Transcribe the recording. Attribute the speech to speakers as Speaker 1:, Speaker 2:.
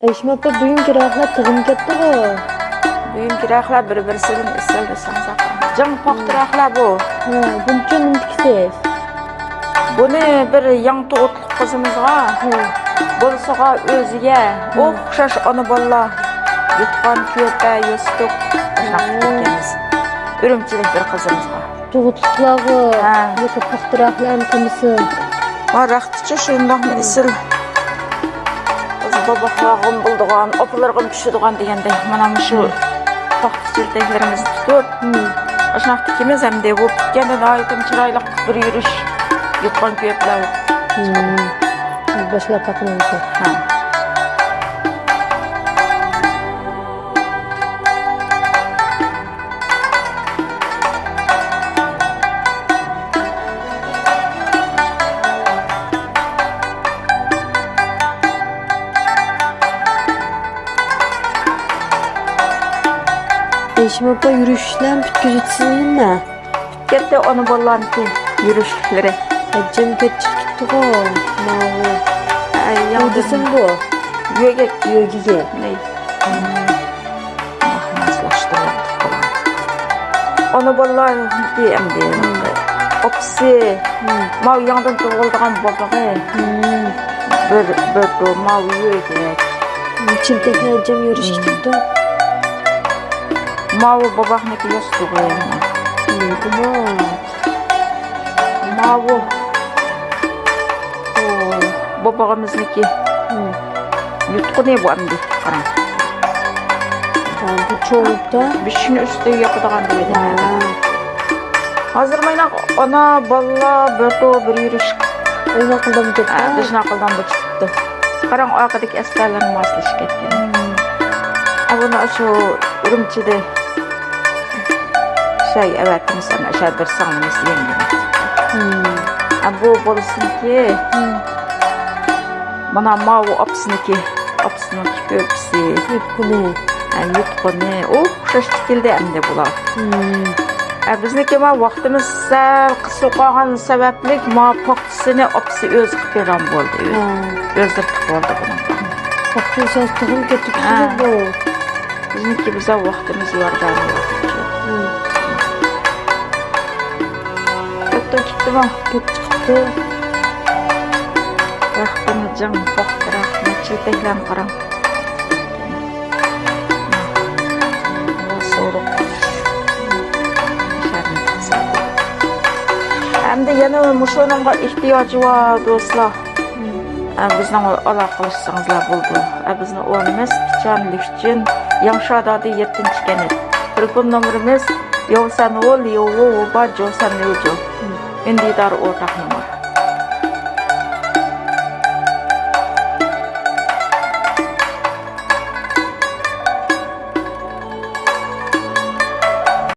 Speaker 1: Ayşem apa bugünkü rahlar tığım ketdi go.
Speaker 2: Bugünkü rahlar bir-birisini isel deseniz Jım paxtı rahlar bu.
Speaker 1: Ha, buncha nimdikisiz?
Speaker 2: Buni bir yang tuğutluq kızımızga, bolsaga özüge, oxşaş onu bolla yutqan köpe, yustuk, aşnaqtımız. Ürümçilik bir kızımızga.
Speaker 1: Tuğutluqlağı,
Speaker 2: Ha.
Speaker 1: yoki paxtıraqlarını kımısı.
Speaker 2: Var raqtıçı şundaqmı isil. Babaqlağım bulduğan, opalarım pişirdiğan degende, mana şu paxtırçılıklarımızı tutup, aşnaqtı kimiz hem de bu pitkenden aytım çıraylık bir yürüş yutqan köpler.
Speaker 1: Başlar takınımızı.
Speaker 2: Ha.
Speaker 1: Ayşem apa yürüyüşler bitkücütsün mi?
Speaker 2: Gitti onu bollan ki yürüyüşleri.
Speaker 1: Ecem ketçik gitti go. Mağı.
Speaker 2: Ay
Speaker 1: Yandısın bu.
Speaker 2: Yöge
Speaker 1: Yögige.
Speaker 2: ne? Mahmazlaştırıldı falan. Onu bollan diyem diyem. Opsi. Mav yandan doğulduğun babağı. Bir mav yöge.
Speaker 1: Çimtekler ecem yürüyüş gitti.
Speaker 2: Mav babağınaki yostu koyayım. Mav babağımızniki yutku ne bu amdi? Karan.
Speaker 1: Bu çoğulukta.
Speaker 2: Bir şeyin üstü yapıdığan dedi. Hazır maynak ona balla bir yürüyüş.
Speaker 1: Oyun akılda mı gitti?
Speaker 2: Dışın akıldan bu çıktı. Karan o akıdaki eskerlerin maslaşık etken. Bunu şu ürümçide evet insan aşağı bir sanımız yenge. Bu bolsun ki bana mavi apsınki köpsi.
Speaker 1: Yutku ne?
Speaker 2: Yutku ne? Şaş tikildi hem de bular. Bizniki ma vaxtimiz sal qısa qalğan sebeplik ma paxtısını apsı öz qıran boldu. Özdirtik boldu bunun.
Speaker 1: Paxtın sastığım ketdi bu.
Speaker 2: Bizniki bize vaxtimiz yardan yo'q. Gitti mi?
Speaker 1: Gitti.
Speaker 2: Vaxtını can baxtıraq, çilteklen qaram. Soruq. Hem de yana muşonunğa ihtiyacı var dostlar. Bizden alaqalışsanızlar buldu. Bizni o'rnimiz Pichonlik uchun Yanshadadi 7-chi kanal. Telefon nomerimiz 990 9 Undidar o'rtaq nomer.